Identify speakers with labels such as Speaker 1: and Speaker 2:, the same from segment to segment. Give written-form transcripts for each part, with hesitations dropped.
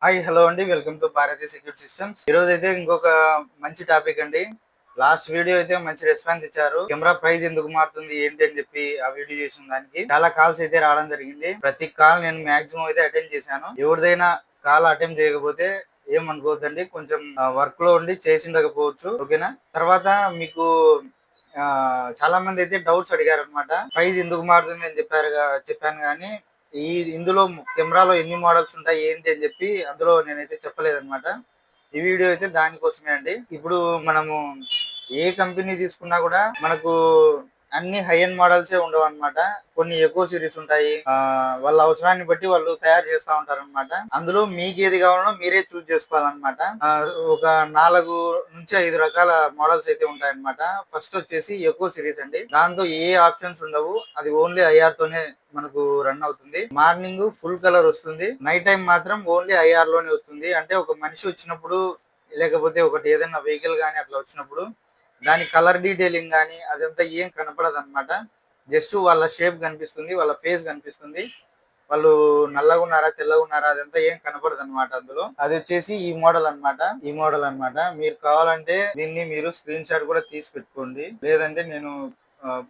Speaker 1: Hi hello అండి, welcome to Bharatiya security systems. ఈ రోజు అయితే ఇంకొక మంచి టాపిక్ అండి. లాస్ట్ వీడియో అయితే మంచి రెస్పాన్స్ ఇచ్చారు. కెమెరా ప్రైస్ ఎందుకు మారుతుంది ఏంటి అని చెప్పి ఆ వీడియో చేసిన దానికి చాలా కాల్స్ అయితే రావడం జరిగింది. ప్రతి కాల్ నేను మాక్సిమం అయితే అటెండ్ చేశాను. ఎవరిదైనా కాల్ అటెండ్ చేయకపోతే ఏమనుకోవద్దండి, కొంచెం వర్క్ లో ఉండి చేసిండకపోవచ్చు. ఓకేనా. తర్వాత మీకు చాలా మంది అయితే డౌట్స్ అడిగారు అనమాట. ప్రైస్ ఎందుకు మారుతుంది అని చెప్పాను కానీ ఈ ఇందులో కెమెరాలో ఎన్ని మోడల్స్ ఉంటాయి ఏంటి అని చెప్పి అందులో నేనైతే చెప్పలేదన్నమాట. ఈ వీడియో అయితే దానికోసమే అండి. ఇప్పుడు మనము ఏ కంపెనీ తీసుకున్నా కూడా మనకు అన్ని హై ఎండ్ మోడల్సే ఉండవు అనమాట. కొన్ని ఎక్కువ సిరీస్ ఉంటాయి. వాళ్ళ అవసరాన్ని బట్టి వాళ్ళు తయారు చేస్తా ఉంటారు అనమాట. అందులో మీకు ఏది కావాలనో మీరే చూస్ చేసుకోవాలన్నమాట. ఒక 4 నుంచి 5 రకాల మోడల్స్ అయితే ఉంటాయి అనమాట. ఫస్ట్ వచ్చేసి ఎక్కువ సిరీస్ అండి. దాంతో ఏ ఆప్షన్స్ ఉండవు, అది ఓన్లీ ఐఆర్ తోనే మనకు రన్ అవుతుంది. మార్నింగ్ ఫుల్ కలర్ వస్తుంది, నైట్ టైం మాత్రం ఓన్లీ ఐఆర్ లోనే వస్తుంది. అంటే ఒక మనిషి వచ్చినప్పుడు లేకపోతే ఒకటి ఏదైనా వెహికల్ కానీ అట్లా వచ్చినప్పుడు దాని కలర్ డీటెయిలింగ్ కానీ అదంతా ఏం కనపడదు అనమాట. జస్ట్ వాళ్ళ షేప్ కనిపిస్తుంది, వాళ్ళ ఫేస్ కనిపిస్తుంది. వాళ్ళు నల్లగా ఉన్నారా తెల్లగా ఉన్నారా అదంతా ఏం కనపడదు అనమాట. అందులో అది వచ్చేసి ఈ మోడల్ అన్నమాట. మీరు కావాలంటే దీన్ని మీరు స్క్రీన్ షాట్ కూడా తీసి పెట్టుకోండి, లేదంటే నేను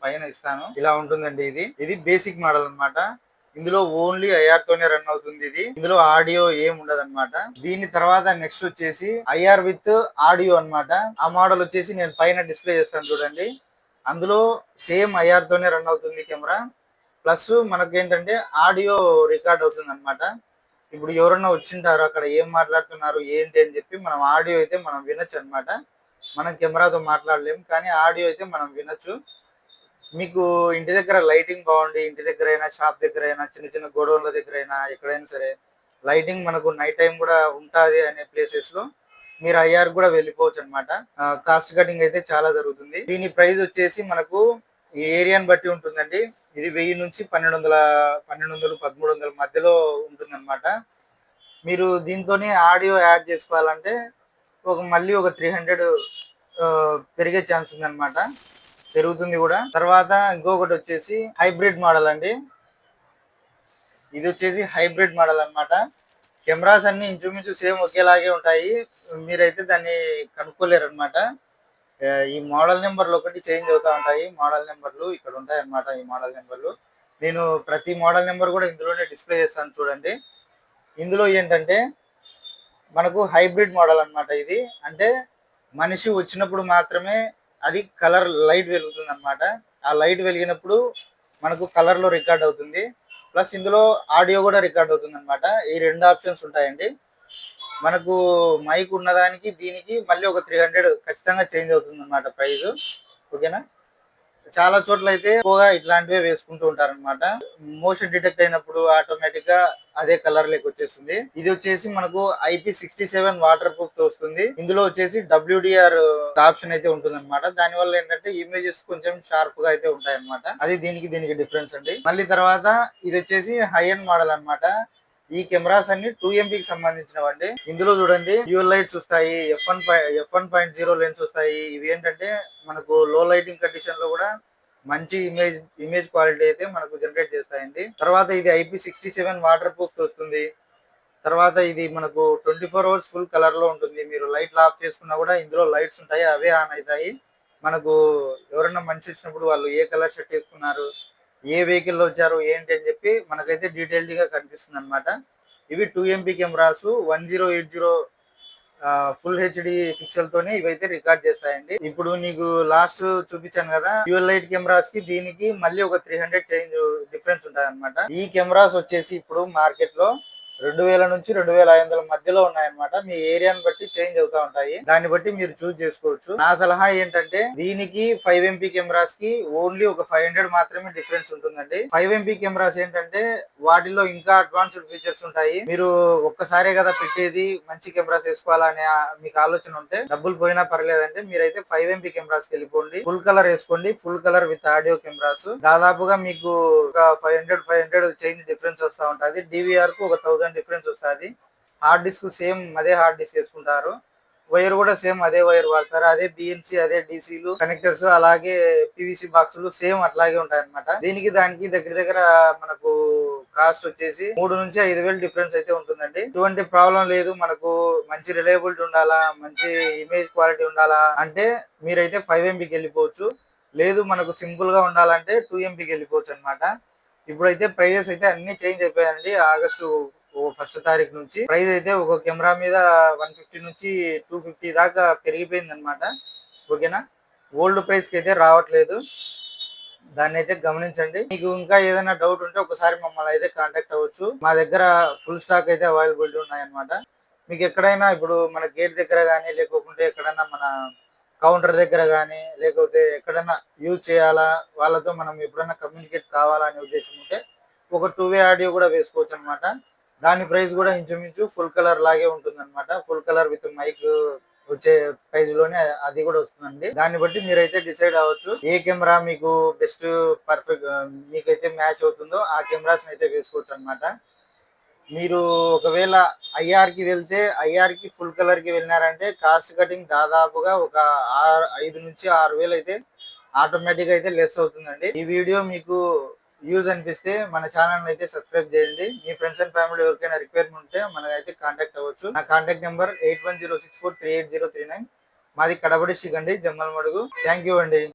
Speaker 1: పైన ఇస్తాను. ఇలా ఉంటుందండి. ఇది బేసిక్ మోడల్ అన్నమాట. ఇందులో ఓన్లీ ఐఆర్ తోనే రన్ అవుతుంది. ఇందులో ఆడియో ఏం ఉండదు అనమాట. దీని తర్వాత నెక్స్ట్ వచ్చేసి ఐఆర్ విత్ ఆడియో అన్నమాట. ఆ మోడల్ వచ్చేసి నేను పైన డిస్ప్లే చేస్తాను చూడండి. అందులో సేమ్ ఐఆర్ తోనే రన్ అవుతుంది కెమెరా. ప్లస్ మనకి ఏంటంటే ఆడియో రికార్డ్ అవుతుంది అనమాట. ఇప్పుడు ఎవరన్నా వచ్చింటారు, అక్కడ ఏం మాట్లాడుతున్నారు ఏంటి అని చెప్పి మనం ఆడియో అయితే మనం వినొచ్చు అనమాట. మనం కెమెరాతో మాట్లాడలేము, కానీ ఆడియో అయితే మనం వినొచ్చు. మీకు ఇంటి దగ్గర లైటింగ్ బాగుండి, ఇంటి దగ్గర అయినా షాప్ దగ్గర అయినా చిన్న చిన్న గోడౌన్ల దగ్గర అయినా ఎక్కడైనా సరే లైటింగ్ మనకు నైట్ టైం కూడా ఉంటుంది అనే ప్లేసెస్ లో మీరు ఐఆర్ కూడా వెళ్ళిపోవచ్చు అనమాట. కాస్ట్ కటింగ్ అయితే చాలా జరుగుతుంది. దీని ప్రైస్ వచ్చేసి మనకు ఈ ఏరియాని బట్టి ఉంటుందండి. ఇది 1000 నుంచి 1200 1300 మధ్యలో ఉంటుంది అనమాట. మీరు దీంతోనే ఆడియో యాడ్ చేసుకోవాలంటే మళ్ళీ ఒక 300 పెరిగే ఛాన్స్ ఉందన్నమాట. పెరుగుతుంది కూడా. తర్వాత ఇంకొకటి వచ్చేసి హైబ్రిడ్ మోడల్ అండి. ఇది వచ్చేసి హైబ్రిడ్ మోడల్ అన్నమాట. కెమెరాస్ అన్ని ఇంచుమించు సేమ్ ఒకేలాగే ఉంటాయి, మీరైతే దాన్ని కనుక్కోలేరు అనమాట. ఈ మోడల్ నెంబర్లు ఒకటి చేంజ్ అవుతా ఉంటాయి. మోడల్ నెంబర్లు ఇక్కడ ఉంటాయి అన్నమాట. ఈ మోడల్ నెంబర్లు నేను ప్రతి మోడల్ నెంబర్ కూడా ఇందులోనే డిస్ప్లే చేస్తాను చూడండి. ఇందులో ఏంటంటే మనకు హైబ్రిడ్ మోడల్ అన్నమాట. ఇది అంటే మనిషి వచ్చినప్పుడు మాత్రమే అది కలర్ లైట్ వెలుగుతుంది అనమాట. ఆ లైట్ వెలిగినప్పుడు మనకు కలర్ లో రికార్డ్ అవుతుంది. ప్లస్ ఇందులో ఆడియో కూడా రికార్డ్ అవుతుంది అనమాట. ఈ 2 ఆప్షన్స్ ఉంటాయండి. మనకు మైక్ ఉన్నదానికి దీనికి మళ్ళీ ఒక 300 ఖచ్చితంగా చేంజ్ అవుతుంది అనమాట ప్రైస్. ఓకేనా. చాలా చోట్ల అయితే ఎక్కువగా ఇట్లాంటివే వేసుకుంటూ ఉంటారన్నమాట. మోషన్ డిటెక్ట్ అయినప్పుడు ఆటోమేటిక్ గా అదే కలర్ లెక్క వచ్చేస్తుంది. ఇది వచ్చేసి మనకు IP67 వాటర్ ప్రూఫ్ తో వస్తుంది. ఇందులో వచ్చేసి WDR ఆప్షన్ అయితే ఉంటుంది అనమాట. దాని వల్ల ఏంటంటే ఇమేజెస్ కొంచెం షార్ప్ గా అయితే ఉంటాయి అనమాట. అది దీనికి డిఫరెన్స్ అండి. మళ్ళీ తర్వాత ఇది వచ్చేసి హై ఎండ్ మోడల్ అన్నమాట. ఈ కెమెరాస్ అన్ని 2MP కి సంబంధించినవండి. ఇందులో చూడండి డ్యూయల్ లైట్స్ వస్తాయి, F1.0 లెన్స్ వస్తాయి. ఇవి ఏంటంటే మనకు లో లైటింగ్ కండిషన్ లో కూడా మంచి ఇమేజ్ క్వాలిటీ అయితే మనకు జనరేట్ చేస్తాయండి. తర్వాత ఇది IP67 వాటర్ ప్రూఫ్ వస్తుంది. తర్వాత ఇది మనకు 24 అవర్స్ ఫుల్ కలర్ లో ఉంటుంది. మీరు లైట్లు ఆఫ్ చేసుకున్నా కూడా ఇందులో లైట్స్ ఉంటాయి, అవే ఆన్ అవుతాయి. మనకు ఎవరైనా మనిషి వచ్చినప్పుడు వాళ్ళు ఏ కలర్ షర్ట్ వేసుకున్నారు, ఏ వెహికల్ లో వచ్చారు ఏంటి అని చెప్పి మనకైతే డీటెయిల్డ్ గా కనిపిస్తుంది అనమాట. ఇవి 2MP cameras 1080 full HD pixel తోనే ఇవైతే రికార్డ్ చేస్తాయండి. ఇప్పుడు నీకు లాస్ట్ చూపించాను కదా, డ్యూయల్ లైట్ కెమెరాస్ కి దీనికి మళ్ళీ ఒక 300 చేంజ్ డిఫరెన్స్ ఉంటుంది అనమాట. ఈ కెమెరాస్ వచ్చేసి ఇప్పుడు మార్కెట్ లో 2000 నుంచి 2500 మధ్యలో ఉన్నాయన్నమాట. మీ ఏరియాని బట్టి చేంజ్ అవుతా ఉంటాయి, దాన్ని బట్టి మీరు చూస్ చేసుకోవచ్చు. నా సలహా ఏంటంటే దీనికి 5MP కెమెరాస్ కి ఓన్లీ ఒక 500 మాత్రమే డిఫరెన్స్ ఉంటుందండి. 5MP కెమెరాస్ ఏంటంటే వాటిలో ఇంకా అడ్వాన్స్డ్ ఫీచర్స్ ఉంటాయి. మీరు ఒక్కసారే కదా పెట్టేది, మంచి కెమెరాస్ వేసుకోవాలనే మీకు ఆలోచన ఉంటే డబ్బులు పోయినా పర్లేదంటే మీరైతే 5MP కెమెరాస్ కి వెళ్ళిపోండి. ఫుల్ కలర్ వేసుకోండి, full colour with audio cameras. దాదాపుగా మీకు ఒక 500 చేంజ్ డిఫరెన్స్ వస్తూ ఉంటుంది. DVR కు ఒక 1000 డిఫరెన్స్ వస్తుంది. హార్డ్ డిస్క్ సేమ్ అదే హార్డ్ డిస్క్ వేసుకుంటారు. వైర్ కూడా సేమ్ అదే వైర్ వాడతారు. అదే BNC, అదే DCలు కనెక్టర్స్, అలాగే PVC బాక్సులు సేమ్ అట్లాగే ఉంటాయి అనమాట. దీనికి దానికి దగ్గర దగ్గర మనకు కాస్ట్ వచ్చేసి 3 నుంచి 5 వేలు డిఫరెన్స్ అయితే ఉంటుందండి. ఎటువంటి ప్రాబ్లం లేదు. మనకు మంచి రిలయబిలిటీ ఉండాలా, మంచి ఇమేజ్ క్వాలిటీ ఉండాలా అంటే మీరైతే 5 MBకి వెళ్ళిపోవచ్చు. లేదు మనకు సింపుల్ గా ఉండాలంటే 2 MBకి వెళ్ళిపోవచ్చు అనమాట. ఇప్పుడైతే ప్రైజెస్ అయితే అన్ని చేంజ్ అయిపోయాయండి. ఆగస్టు 1వ తారీఖు నుంచి ప్రైస్ అయితే ఒక కెమెరా మీద 150 నుంచి 250 దాకా పెరిగిపోయింది అనమాట. ఓకేనా, ఓల్డ్ ప్రైస్ కి అయితే రావట్లేదు. దాన్ని అయితే గమనించండి. మీకు ఇంకా ఏదైనా డౌట్ ఉంటే ఒకసారి మమ్మల్ని అయితే కాంటాక్ట్ అవ్వచ్చు. మా దగ్గర ఫుల్ స్టాక్ అయితే అవైలబిలిటీ ఉన్నాయన్నమాట. మీకు ఎక్కడైనా ఇప్పుడు మన గేట్ దగ్గర కానీ, లేకపోతే ఎక్కడైనా మన కౌంటర్ దగ్గర కానీ, లేకపోతే ఎక్కడైనా యూజ్ చేయాలా, వాళ్ళతో మనం ఎప్పుడైనా కమ్యూనికేట్ కావాలా అనే ఉద్దేశం ఉంటే ఒక 2 వే ఆడియో కూడా వేసుకోవచ్చు అనమాట. దాని ప్రైస్ కూడా ఇంచుమించు ఫుల్ కలర్ లాగే ఉంటుంది అనమాట. ఫుల్ కలర్ విత్ మైక్ వచ్చే ప్రైస్ లోనే అది కూడా వస్తుందండి. దాన్ని బట్టి మీరైతే డిసైడ్ అవ్వచ్చు ఏ కెమెరా మీకు బెస్ట్ పర్ఫెక్ట్ మీకైతే మ్యాచ్ అవుతుందో ఆ కెమెరాస్ అయితే వేసుకోవచ్చు అనమాట. మీరు ఒకవేళ ఐఆర్కి వెళ్తే ఐఆర్కి ఫుల్ కలర్కి వెళ్ళినారంటే కాస్ట్ కటింగ్ దాదాపుగా ఒక 5 నుంచి 6 వేలు అయితే ఆటోమేటిక్గా అయితే లెస్ అవుతుందండి. ఈ వీడియో మీకు యూజ్ అనిపిస్తే మన ఛానల్ అయితే సబ్స్క్రైబ్ చేయండి. మీ ఫ్రెండ్స్ అండ్ ఫ్యామిలీ ఎవరికైనా రిక్వైర్మెంట్ ఉంటే మనకైతే కాంటాక్ట్ అవ్వచ్చు. నా కాంటాక్ట్ నెంబర్ 8106438039. మాది కడప డిస్ట్రిక్ట్ అండి, జమ్మలమడుగు. థ్యాంక్ యూ అండి.